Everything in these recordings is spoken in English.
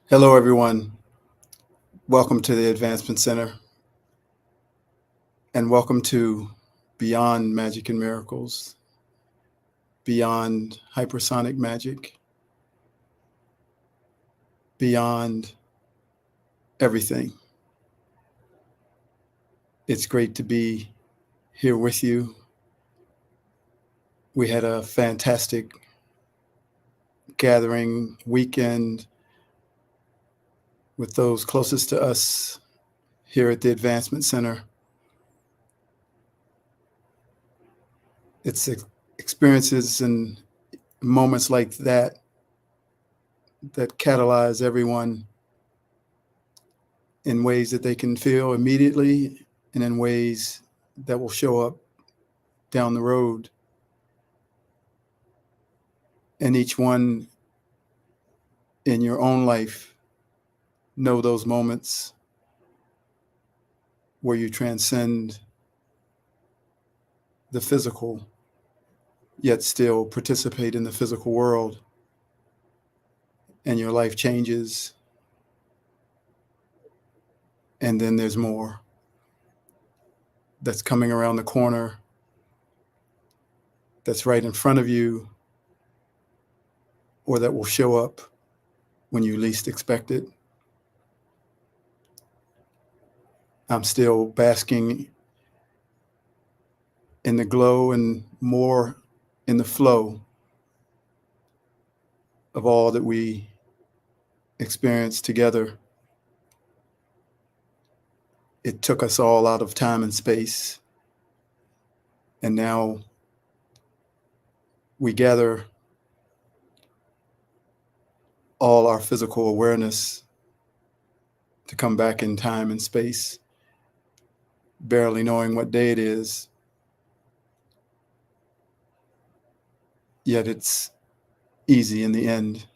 Hello, everyone. Welcome to the Advancement Center, and welcome to Beyond Magic and Miracles, Beyond Hypersonic Magic, Beyond everything. It's great to be here with you. We had a fantastic gathering weekend with those closest to us here at the Advancement Center. It's experiences and moments like that catalyze everyone in ways that they can feel immediately and in ways that will show up down the road. And each one in your own life know those moments where you transcend the physical, yet still participate in the physical world, and your life changes. And then there's more that's coming around the corner, that's right in front of you, or that will show up when you least expect it. I'm still basking in the glow and more in the flow of all that we experience together. It took us all out of time and space, and now we gather all our physical awareness to come back in time and space, barely knowing what day it is, yet it's easy in the end.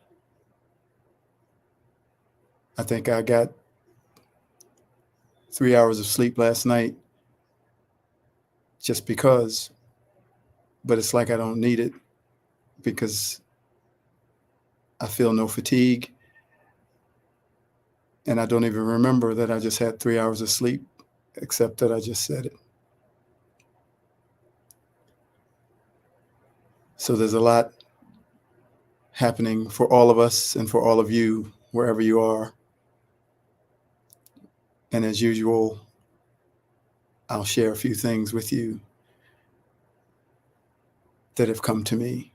I think I got 3 hours of sleep last night just because, but it's like I don't need it because I feel no fatigue, and I don't even remember that I just had 3 hours of sleep, except that I just said it. So there's a lot happening for all of us and for all of you, wherever you are. And as usual, I'll share a few things with you that have come to me.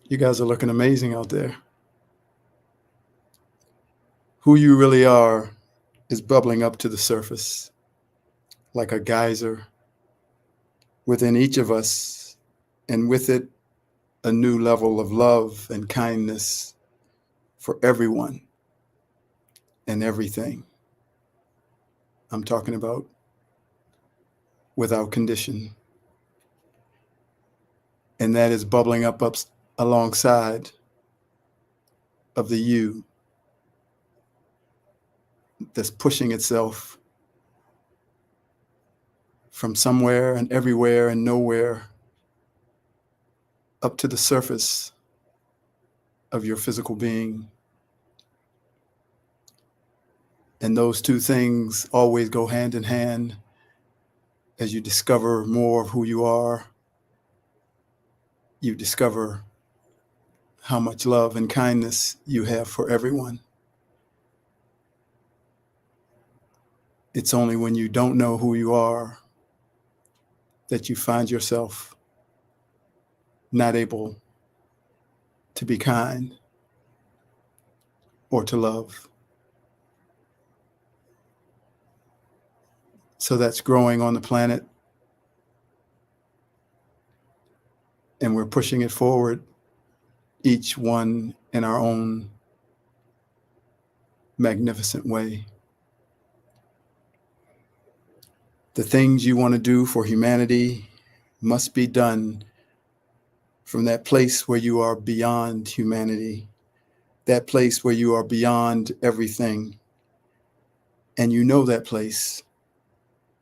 You guys are looking amazing out there. Who you really are is bubbling up to the surface like a geyser within each of us, and with it, a new level of love and kindness for everyone and everything. I'm talking about without condition. And that is bubbling up alongside of the you that's pushing itself from somewhere and everywhere and nowhere up to the surface of your physical being. And those two things always go hand in hand. As you discover more of who you are, you discover how much love and kindness you have for everyone. It's only when you don't know who you are that you find yourself not able to be kind or to love. So that's growing on the planet, and we're pushing it forward, each one in our own magnificent way. The things you want to do for humanity must be done from that place where you are beyond humanity, that place where you are beyond everything. And you know that place.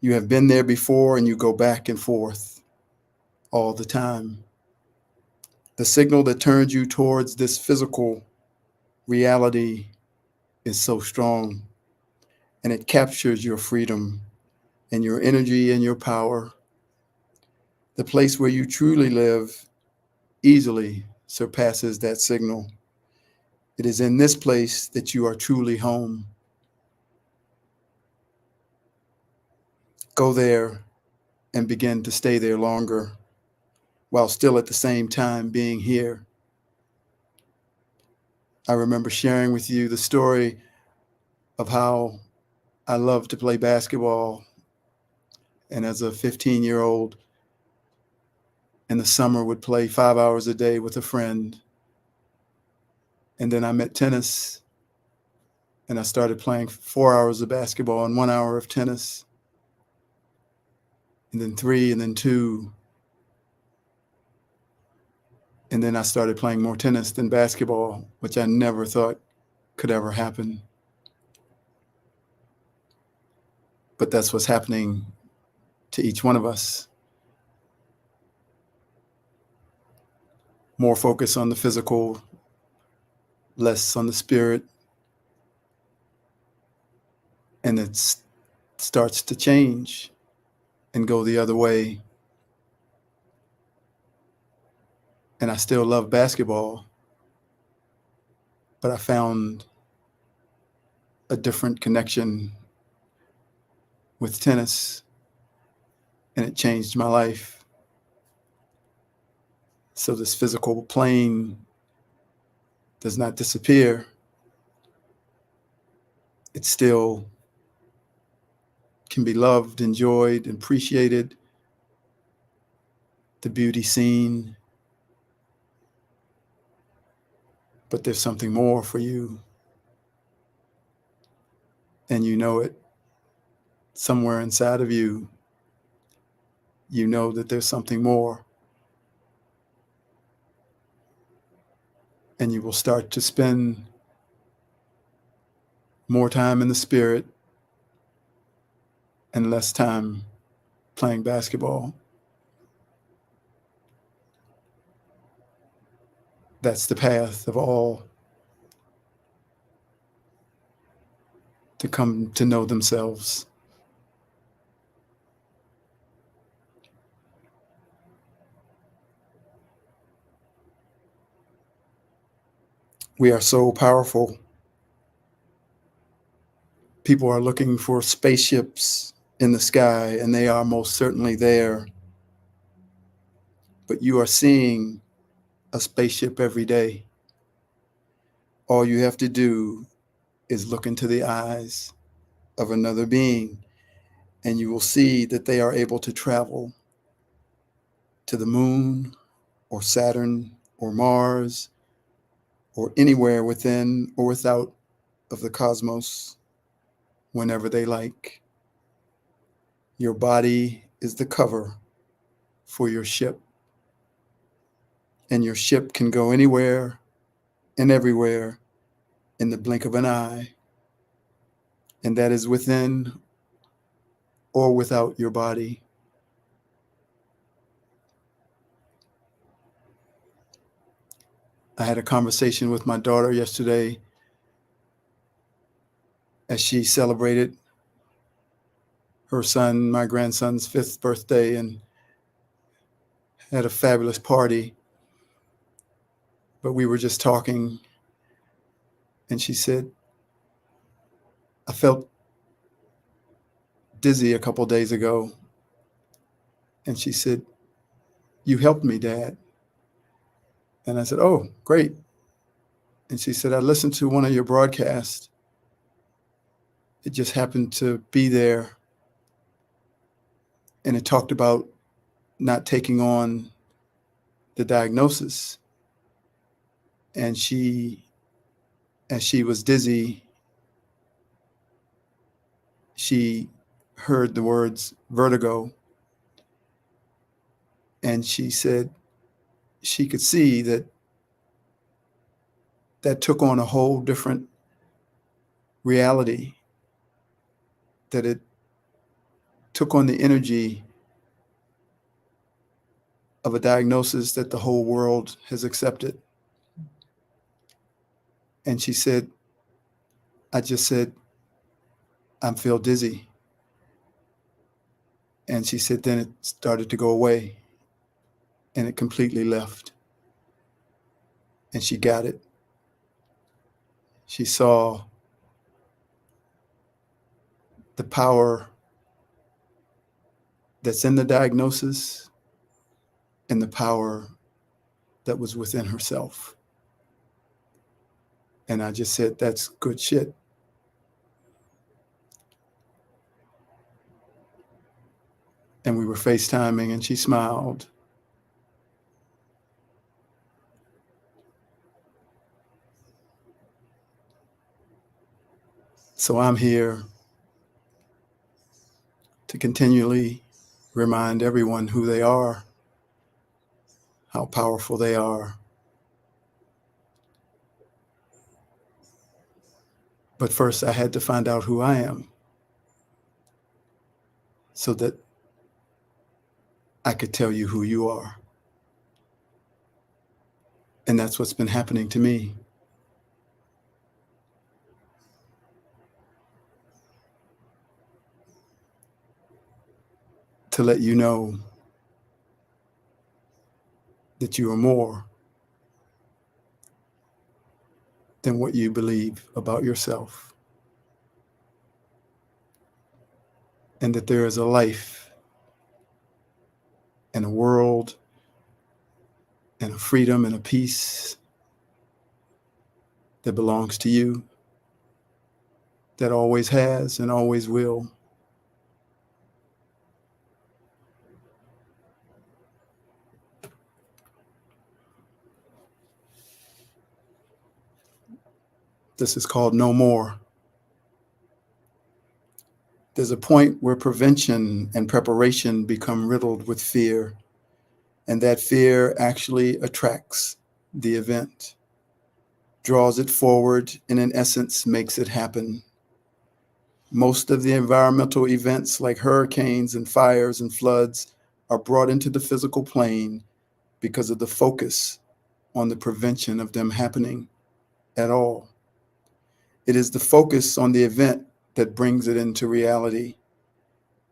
You have been there before, and you go back and forth all the time. The signal that turns you towards this physical reality is so strong, and it captures your freedom and your energy and your power. The place where you truly live easily surpasses that signal. It is in this place that you are truly home. Go there and begin to stay there longer while still at the same time being here. I remember sharing with you the story of how I loved to play basketball. And as a 15-year-old in the summer would play 5 hours a day with a friend. And then I met tennis and I started playing 4 hours of basketball and 1 hour of tennis. And then 3 and then 2. And then I started playing more tennis than basketball, which I never thought could ever happen. But that's what's happening to each one of us. More focus on the physical, less on the spirit. And it starts to change and go the other way. And I still love basketball, but I found a different connection with tennis, and it changed my life. So this physical plane does not disappear. It still can be loved, enjoyed, appreciated, the beauty seen. But there's something more for you. And you know it. Somewhere inside of you, you know that there's something more. And you will start to spend more time in the spirit and less time playing basketball. That's the path of all to come to know themselves. We are so powerful. People are looking for spaceships in the sky, and they are most certainly there. But you are seeing a spaceship every day. All you have to do is look into the eyes of another being, and you will see that they are able to travel to the moon or Saturn or Mars or anywhere within or without of the cosmos whenever they like. Your body is the cover for your ship, and your ship can go anywhere and everywhere in the blink of an eye, and that is within or without your body. I had a conversation with my daughter yesterday as she celebrated my grandson's 5th birthday, and had a fabulous party. But we were just talking, and she said, I felt dizzy a couple days ago. And she said, you helped me, Dad. And I said, oh, great. And she said, I listened to one of your broadcasts. It just happened to be there. And it talked about not taking on the diagnosis. And as she was dizzy, she heard the words vertigo. And she said she could see that took on a whole different reality, that it took on the energy of a diagnosis that the whole world has accepted. And she said, I just said, I feel dizzy. And she said, then it started to go away and it completely left. And she got it. She saw the power that's in the diagnosis and the power that was within herself. And I just said, that's good shit. And we were FaceTiming and she smiled. So I'm here to continually remind everyone who they are, how powerful they are. But first I had to find out who I am so that I could tell you who you are. And that's what's been happening to me. To let you know that you are more than what you believe about yourself. And that there is a life and a world and a freedom and a peace that belongs to you, that always has and always will. This is called No More. There's a point where prevention and preparation become riddled with fear, and that fear actually attracts the event, draws it forward, and in essence makes it happen. Most of the environmental events like hurricanes and fires and floods are brought into the physical plane because of the focus on the prevention of them happening at all. It is the focus on the event that brings it into reality.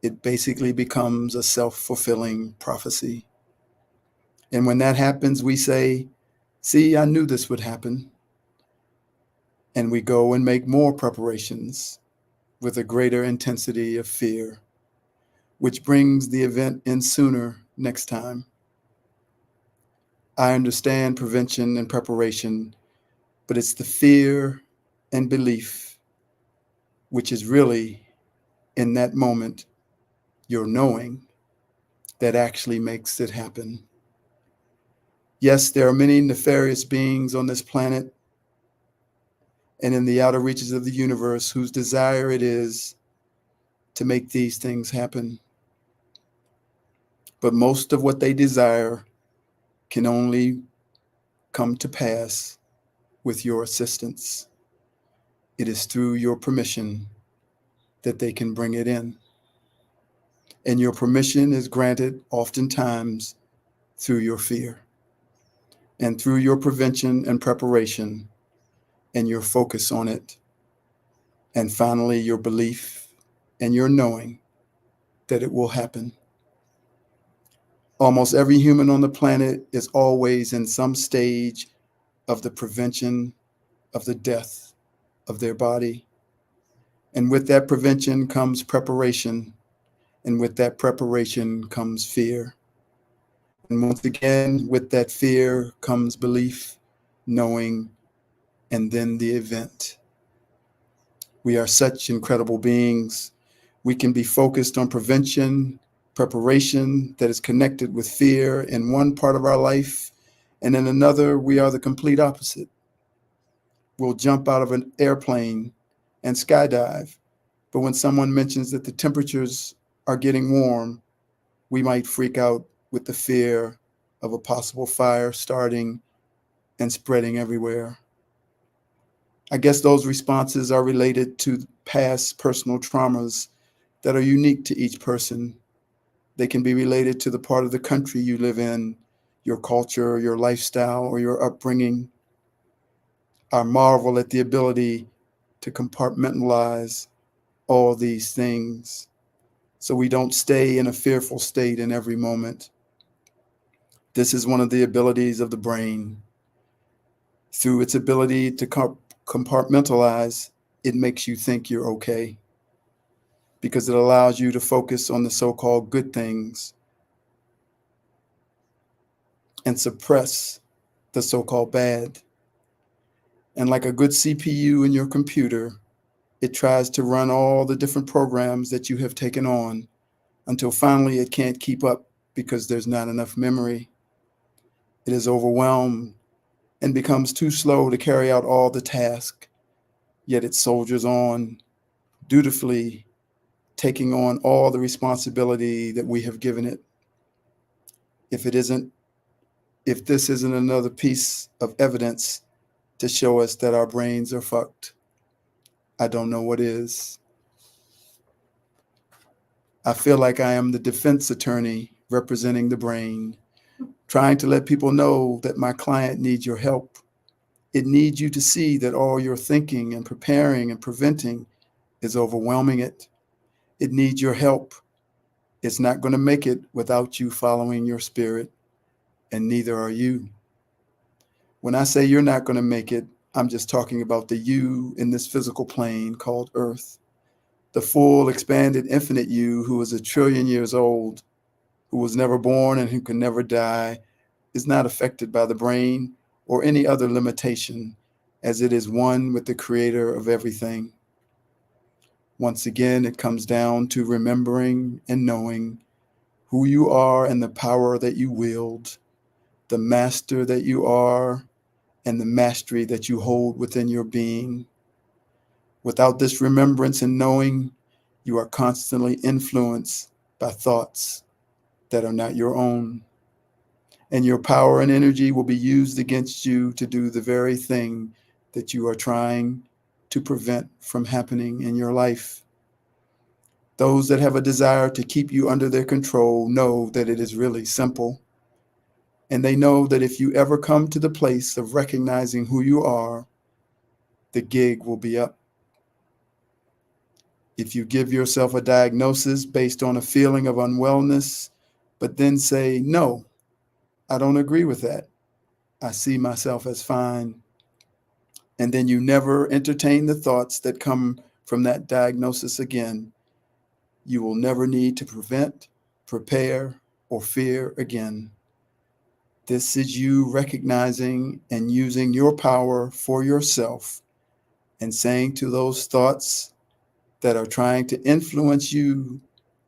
It basically becomes a self-fulfilling prophecy. And when that happens, we say, see, I knew this would happen. And we go and make more preparations with a greater intensity of fear, which brings the event in sooner next time. I understand prevention and preparation, but it's the fear and belief, which is really, in that moment, your knowing, that actually makes it happen. Yes, there are many nefarious beings on this planet and in the outer reaches of the universe whose desire it is to make these things happen. But most of what they desire can only come to pass with your assistance. It is through your permission that they can bring it in. And your permission is granted oftentimes through your fear and through your prevention and preparation and your focus on it. And finally, your belief and your knowing that it will happen. Almost every human on the planet is always in some stage of the prevention of the death of their body. And with that prevention comes preparation. And with that preparation comes fear. And once again, with that fear comes belief, knowing, and then the event. We are such incredible beings. We can be focused on prevention, preparation that is connected with fear in one part of our life, and in another, we are the complete opposite. We'll jump out of an airplane and skydive, but when someone mentions that the temperatures are getting warm, we might freak out with the fear of a possible fire starting and spreading everywhere. I guess those responses are related to past personal traumas that are unique to each person. They can be related to the part of the country you live in your culture, your lifestyle, or your upbringing. I marvel at the ability to compartmentalize all these things so we don't stay in a fearful state in every moment. This is one of the abilities of the brain. Through its ability to compartmentalize, it makes you think you're okay because it allows you to focus on the so-called good things and suppress the so-called bad. And like a good CPU in your computer, it tries to run all the different programs that you have taken on until finally it can't keep up because there's not enough memory. It is overwhelmed and becomes too slow to carry out all the tasks, yet it soldiers on, dutifully taking on all the responsibility that we have given it. If this isn't another piece of evidence to show us that our brains are fucked, I don't know what is. I feel like I am the defense attorney representing the brain, trying to let people know that my client needs your help. It needs you to see that all your thinking and preparing and preventing is overwhelming it. It needs your help. It's not going to make it without you following your spirit, and neither are you. When I say you're not going to make it, I'm just talking about the you in this physical plane called Earth. The full, expanded, infinite you who is 1,000,000,000 years old, who was never born and who can never die, is not affected by the brain or any other limitation, as it is one with the creator of everything. Once again, it comes down to remembering and knowing who you are and the power that you wield, the master that you are, and the mastery that you hold within your being. Without this remembrance and knowing, you are constantly influenced by thoughts that are not your own. And your power and energy will be used against you to do the very thing that you are trying to prevent from happening in your life. Those that have a desire to keep you under their control know that it is really simple. And they know that if you ever come to the place of recognizing who you are, the gig will be up. If you give yourself a diagnosis based on a feeling of unwellness, but then say, no, I don't agree with that. I see myself as fine. And then you never entertain the thoughts that come from that diagnosis again, you will never need to prevent, prepare, or fear again. This is you recognizing and using your power for yourself and saying to those thoughts that are trying to influence you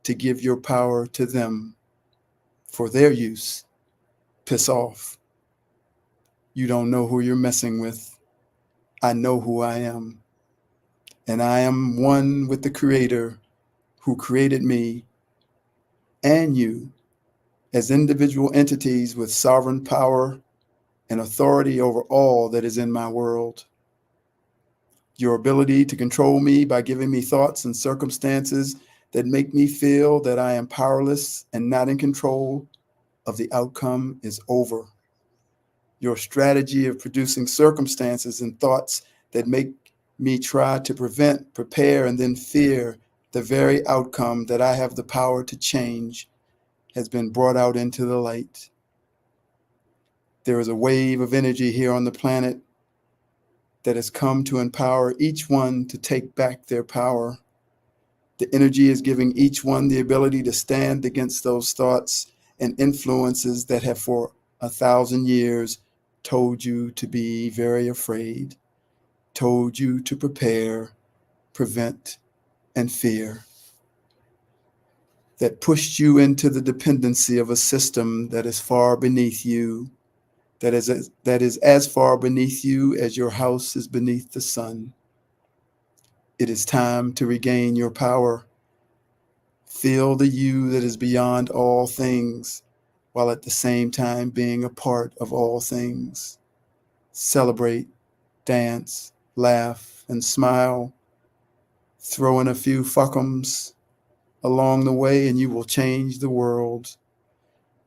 to give your power to them for their use, piss off. You don't know who you're messing with. I know who I am. And I am one with the Creator who created me and you as individual entities with sovereign power and authority over all that is in my world. Your ability to control me by giving me thoughts and circumstances that make me feel that I am powerless and not in control of the outcome is over. Your strategy of producing circumstances and thoughts that make me try to prevent, prepare, and then fear the very outcome that I have the power to change has been brought out into the light. There is a wave of energy here on the planet that has come to empower each one to take back their power. The energy is giving each one the ability to stand against those thoughts and influences that have for 1,000 years told you to be very afraid, told you to prepare, prevent, and fear, that pushed you into the dependency of a system that is far beneath you, that is as far beneath you as your house is beneath the sun. It is time to regain your power. Feel the you that is beyond all things, while at the same time being a part of all things. Celebrate, dance, laugh, and smile. Throw in a few fuckums along the way and you will change the world.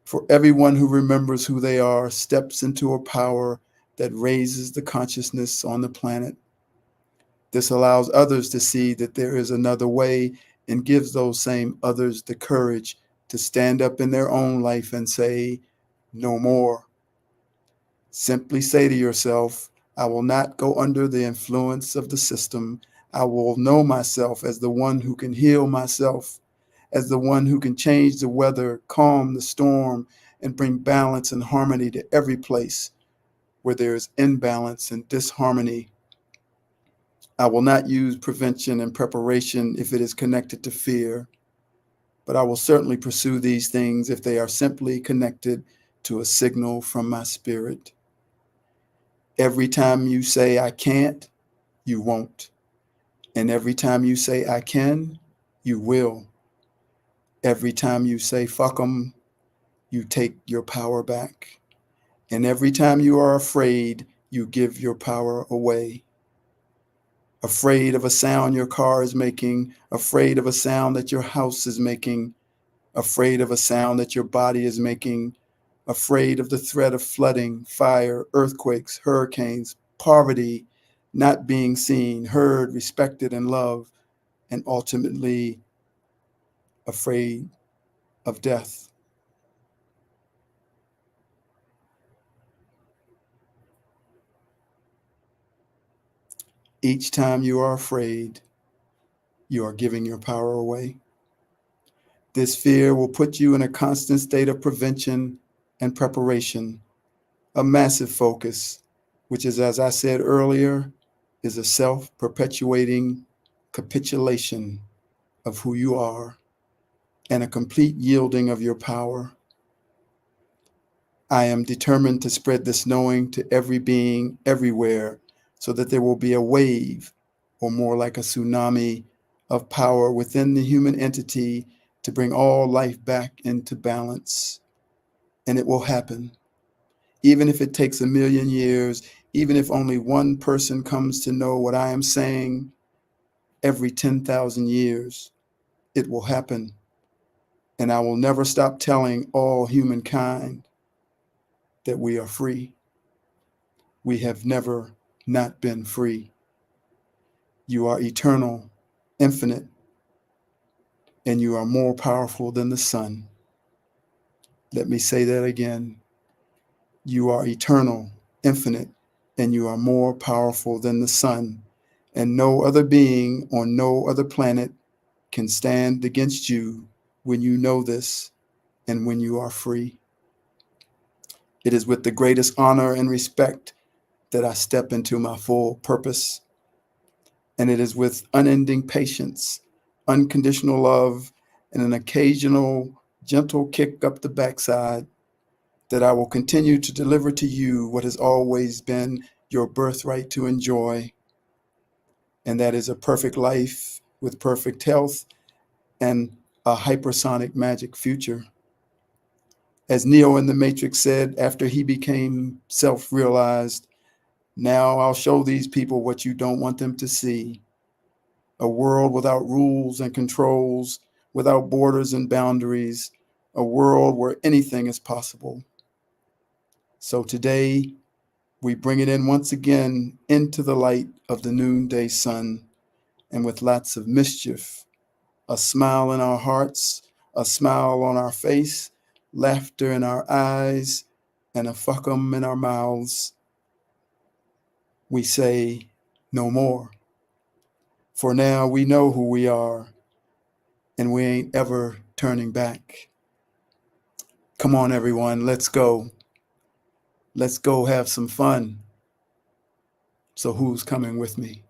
For everyone who remembers who they are steps into a power that raises the consciousness on the planet. This allows others to see that there is another way and gives those same others the courage to stand up in their own life and say, no more. Simply say to yourself, I will not go under the influence of the system. I will know myself as the one who can heal myself, as the one who can change the weather, calm the storm, and bring balance and harmony to every place where there is imbalance and disharmony. I will not use prevention and preparation if it is connected to fear, but I will certainly pursue these things if they are simply connected to a signal from my spirit. Every time you say I can't, you won't. And every time you say I can, you will. Every time you say fuck 'em, you take your power back. And every time you are afraid, you give your power away. Afraid of a sound your car is making, afraid of a sound that your house is making, afraid of a sound that your body is making, afraid of the threat of flooding, fire, earthquakes, hurricanes, poverty, not being seen, heard, respected, and loved, and ultimately afraid of death. Each time you are afraid, you are giving your power away. This fear will put you in a constant state of prevention and preparation, a massive focus, which is, as I said earlier, is a self-perpetuating capitulation of who you are and a complete yielding of your power. I am determined to spread this knowing to every being everywhere so that there will be a wave, or more like a tsunami, of power within the human entity to bring all life back into balance. And it will happen. Even if it takes 1,000,000 years, even if only one person comes to know what I am saying every 10,000 years, it will happen. And I will never stop telling all humankind that we are free. We have never not been free. You are eternal, infinite, and you are more powerful than the sun. Let me say that again. You are eternal, infinite, and you are more powerful than the sun. And no other being on no other planet can stand against you when you know this and when you are free. It is with the greatest honor and respect that I step into my full purpose. And it is with unending patience, unconditional love, and an occasional gentle kick up the backside that I will continue to deliver to you what has always been your birthright to enjoy. And that is a perfect life with perfect health and a hypersonic magic future. As Neo in the Matrix said after he became self-realized, now I'll show these people what you don't want them to see. A world without rules and controls, without borders and boundaries, a world where anything is possible. So today, we bring it in once again into the light of the noonday sun, and with lots of mischief, a smile in our hearts, a smile on our face, laughter in our eyes, and a fuck 'em in our mouths, we say no more. For now we know who we are, and we ain't ever turning back. Come on, everyone, let's go. Let's go have some fun. So who's coming with me?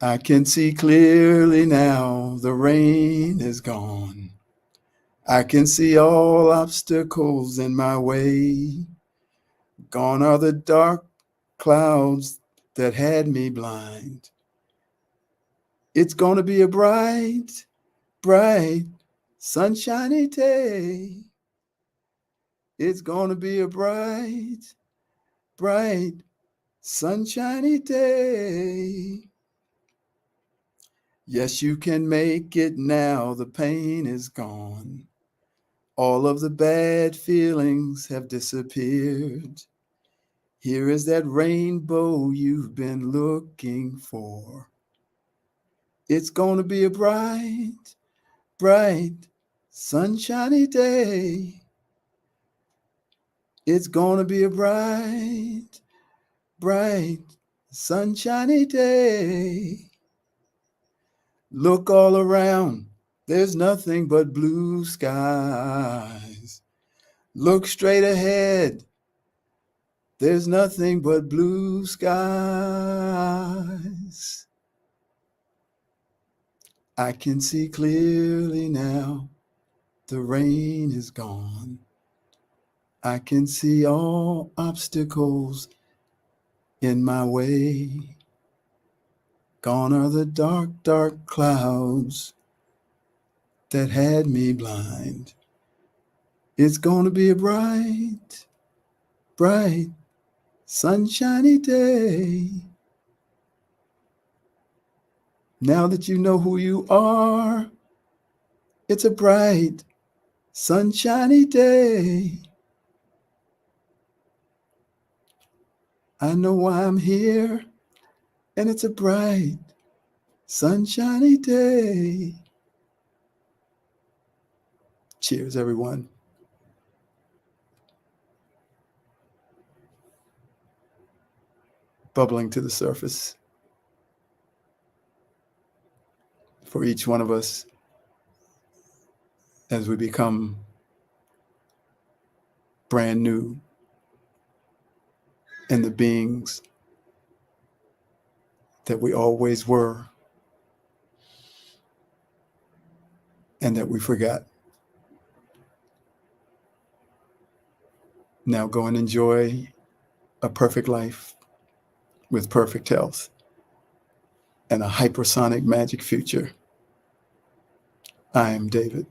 I can see clearly now, the rain is gone. I can see all obstacles in my way. Gone are the dark clouds that had me blind. It's gonna be a bright, bright, sunshiny day. It's gonna be a bright, bright, sunshiny day. Yes, you can make it now. The pain is gone. All of the bad feelings have disappeared. Here is that rainbow you've been looking for. It's going to be a bright, bright, sunshiny day. It's going to be a bright, bright, sunshiny day. Look all around. There's nothing but blue skies. Look straight ahead. There's nothing but blue skies. I can see clearly now. The rain is gone. I can see all obstacles in my way. Gone are the dark, dark clouds that had me blind. It's going to be a bright, bright, sunshiny day. Now that you know who you are, it's a bright, sunshiny day. I know why I'm here, and it's a bright, sunshiny day. Cheers, everyone. Bubbling to the surface for each one of us as we become brand new in the beings that we always were and that we forgot. Now go and enjoy a perfect life with perfect health and a hypersonic magic future. I am David.